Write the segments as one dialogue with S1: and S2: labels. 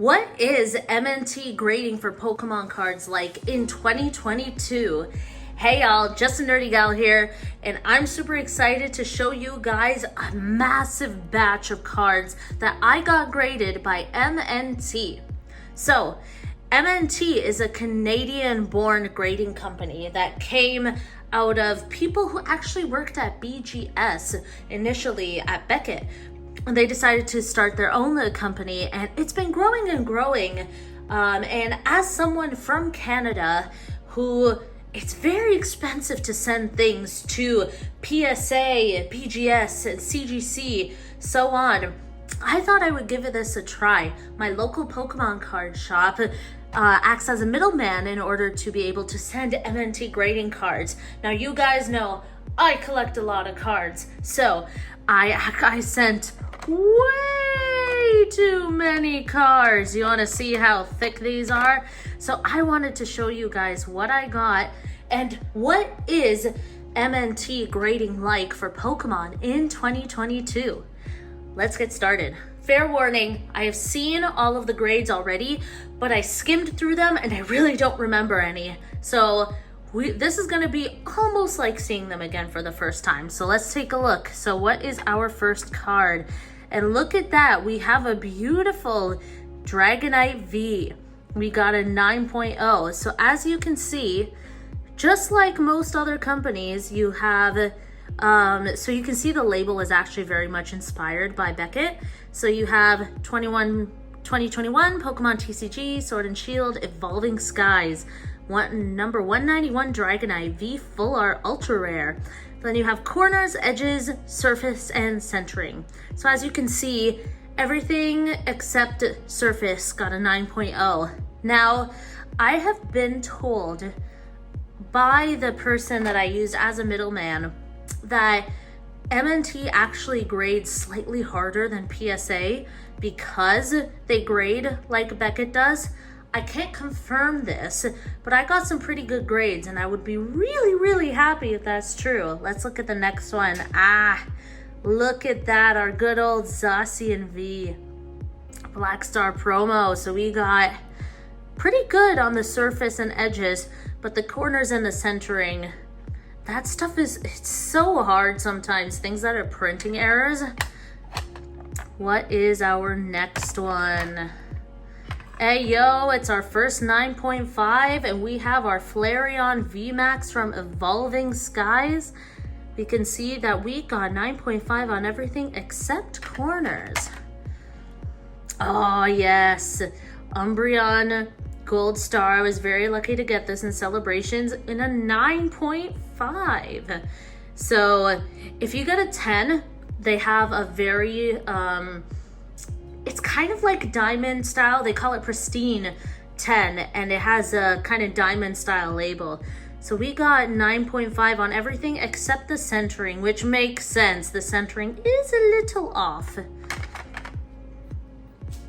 S1: What is MNT grading for Pokemon cards like in 2022? Hey y'all, just a nerdy gal here, and I'm super excited to show you guys a massive batch of cards that I got graded by MNT. So, MNT is a Canadian-born grading company that came out of people who actually worked at BGS, initially at Beckett. And they decided to start their own company, and it's been growing and growing. And as someone from Canada who it's very expensive to send things to PSA, BGS, and CGC, so on, I thought I would give this a try. My local Pokemon card shop acts as a middleman in order to be able to send MNT grading cards. Now, you guys know I collect a lot of cards, so I sent way too many cards. You want to see how thick these are? So I wanted to show you guys what I got and what is MNT grading like for Pokemon in 2022. Let's get started. Fair warning, I have seen all of the grades already, but I skimmed through them and I really don't remember any. So this is going to be almost like seeing them again for the first time. So let's take a look. So what is our first card? And look at that. We have a beautiful Dragonite V. We got a 9.0. So as you can see, just like most other companies, you have, so you can see the label is actually very much inspired by Beckett. So you have 2021 Pokemon TCG, Sword and Shield, Evolving Skies, number 191 Dragonite V Full Art Ultra Rare. Then you have corners, edges, surface, and centering. So as you can see, everything except surface got a 9.0. Now, I have been told by the person that I used as a middleman that MNT actually grades slightly harder than PSA because they grade like Beckett does. I can't confirm this, but I got some pretty good grades, and I would be really happy if that's true. Let's look at the next one. Look at that, our good old Zacian V Black Star promo. So we got pretty good on the surface and edges, but the corners and the centering, that stuff it's so hard sometimes, things that are printing errors. What is our next one? Hey yo, it's our first 9.5, and we have our Flareon VMAX from Evolving Skies. We can see that we got 9.5 on everything except corners. Oh yes, Umbreon Gold Star. I was very lucky to get this in Celebrations in a 9.5. So if you get a 10, they have a very, it's kind of like diamond style. They call it pristine 10, and it has a kind of diamond style label. So we got 9.5 on everything except the centering, which makes sense. The centering is a little off.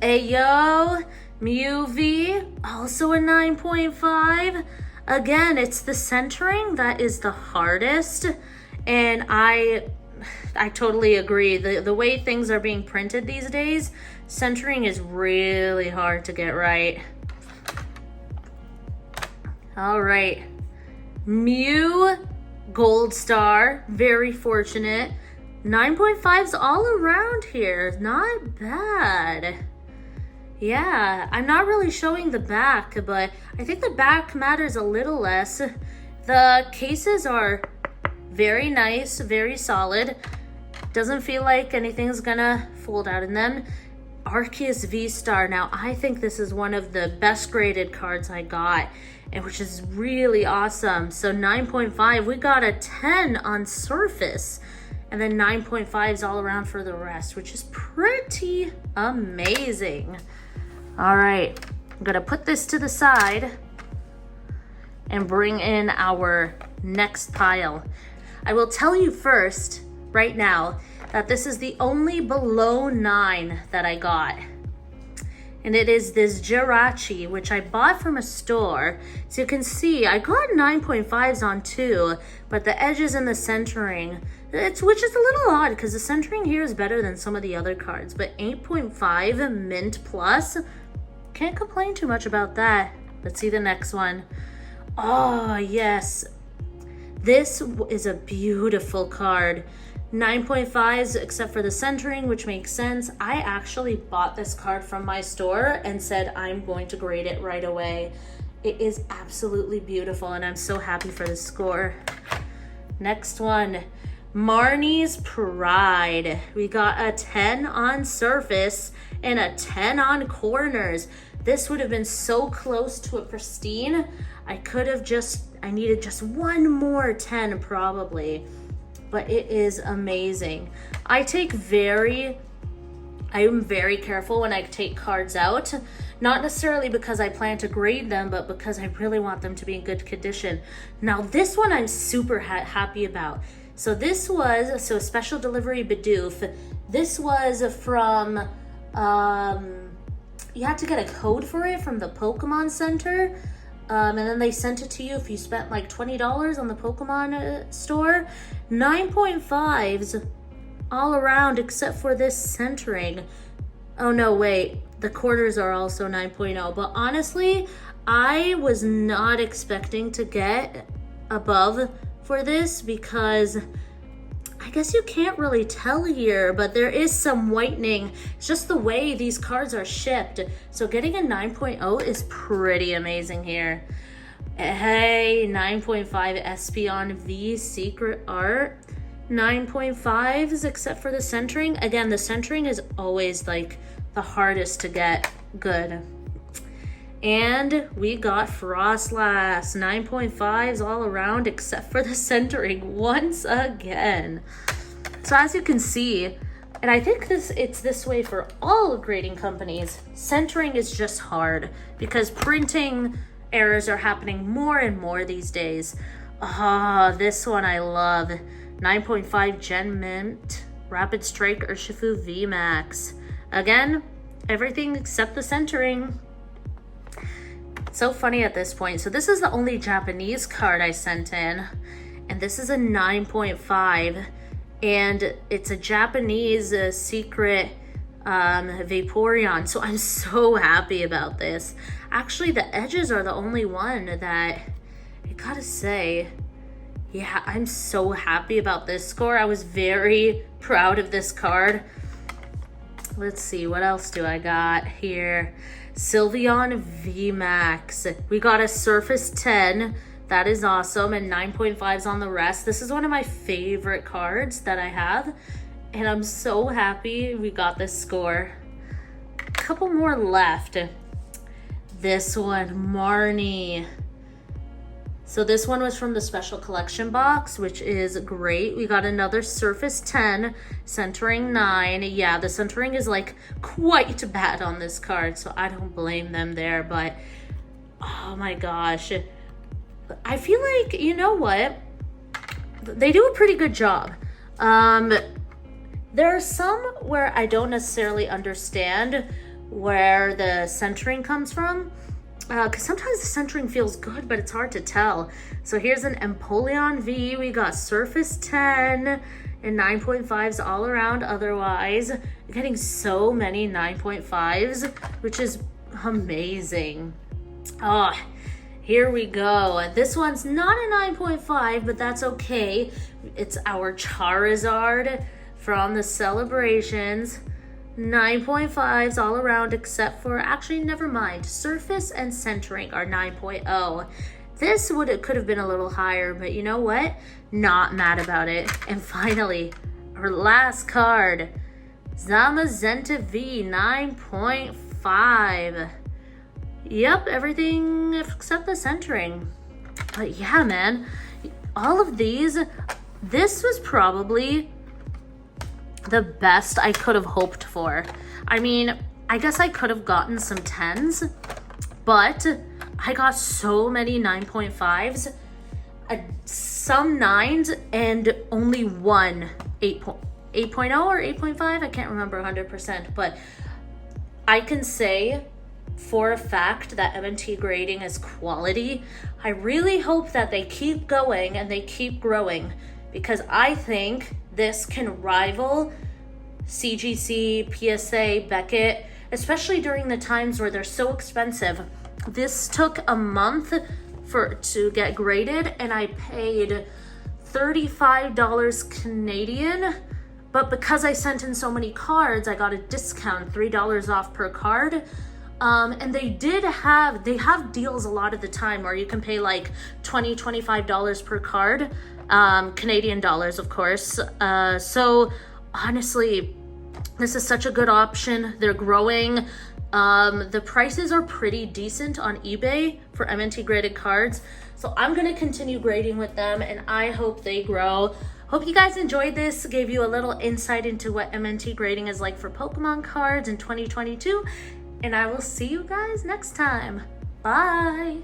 S1: Ayo, Mew V, also a 9.5. Again, it's the centering that is the hardest, and I totally agree. The way things are being printed these days, centering is really hard to get right. All right, Mew Gold Star, very fortunate. 9.5s all around here, not bad. Yeah, I'm not really showing the back, but I think the back matters a little less. The cases are very nice, very solid. Doesn't feel like anything's gonna fold out in them. Arceus V-Star. Now, I think this is one of the best graded cards I got, and which is really awesome. So 9.5, we got a 10 on surface, and then 9.5s all around for the rest, which is pretty amazing. All right, I'm gonna put this to the side and bring in our next pile. I will tell you first, right now, that this is the only below 9 that I got. And it is this Jirachi, which I bought from a store. So you can see I got 9.5s on two, but the edges and the centering, which is a little odd because the centering here is better than some of the other cards, but 8.5 mint plus, can't complain too much about that. Let's see the next one. Oh, yes. This is a beautiful card. 9.5s except for the centering, which makes sense. I actually bought this card from my store and said I'm going to grade it right away. It is absolutely beautiful, and I'm so happy for this score. Next one, Marnie's Pride. We got a 10 on surface and a 10 on corners. This would have been so close to a pristine. I needed just one more 10 probably. But it is amazing. I am very careful when I take cards out, not necessarily because I plan to grade them, but because I really want them to be in good condition. Now this one I'm super happy about. So this was, special delivery Bidoof. This was from, you had to get a code for it from the Pokemon Center. And then they sent it to you if you spent like $20 on the Pokemon store. 9.5s all around except for this centering. Oh no, wait. The corners are also 9.0. But honestly, I was not expecting to get above for this because I guess you can't really tell here, but there is some whitening. It's just the way these cards are shipped. So getting a 9.0 is pretty amazing here. Hey, 9.5 Espeon V Secret Art. 9.5s except for the centering. Again, the centering is always like the hardest to get good. And we got Frostlass, 9.5s all around except for the centering once again. So as you can see, and I think it's this way for all grading companies, centering is just hard because printing errors are happening more and more these days. This one I love. 9.5 Gen Mint, Rapid Strike Urshifu VMAX. Again, everything except the centering. So funny at this point. So this is the only Japanese card I sent in, and this is a 9.5, and it's a Japanese secret Vaporeon. So I'm so happy about this. Actually, the edges are the only one that I gotta say, yeah, I'm so happy about this score. I was very proud of this card. Let's see, what else do I got here? Sylveon VMAX. We got a Surface 10. That is awesome. And 9.5s on the rest. This is one of my favorite cards that I have. And I'm so happy we got this score. A couple more left. This one, Marnie. So this one was from the special collection box, which is great. We got another Surface 10, centering 9. Yeah, the centering is like quite bad on this card, so I don't blame them there. But oh my gosh, I feel like, you know what? They do a pretty good job. There are some where I don't necessarily understand where the centering comes from. Because sometimes the centering feels good, but it's hard to tell. So here's an Empoleon V. We got Surface 10 and 9.5s all around otherwise. We're getting so many 9.5s, which is amazing. Here we go. This one's not a 9.5, but that's okay. It's our Charizard from the celebrations. 9.5s all around except for, actually never mind, surface and centering are 9.0. This could have been a little higher, but you know what? Not mad about it. And finally, our last card, Zamazenta V 9.5. Yep, everything except the centering. But yeah, man, all of these, this was probably the best I could have hoped for. I mean, I guess I could have gotten some 10s, but I got so many 9.5s, some 9s, and only one 8.0 or 8.5. I can't remember 100%, but I can say for a fact that MNT Grading is quality. I really hope that they keep going and they keep growing, because I think this can rival CGC, PSA, Beckett, especially during the times where they're so expensive. This took a month to get graded, and I paid $35 Canadian, but because I sent in so many cards, I got a discount, $3 off per card. And they have deals a lot of the time where you can pay like $25 per card, Canadian dollars, of course. So honestly, this is such a good option. They're growing. The prices are pretty decent on eBay for MNT graded cards. So I'm going to continue grading with them, and I hope they grow. Hope you guys enjoyed this, gave you a little insight into what MNT grading is like for Pokemon cards in 2022. And I will see you guys next time. Bye.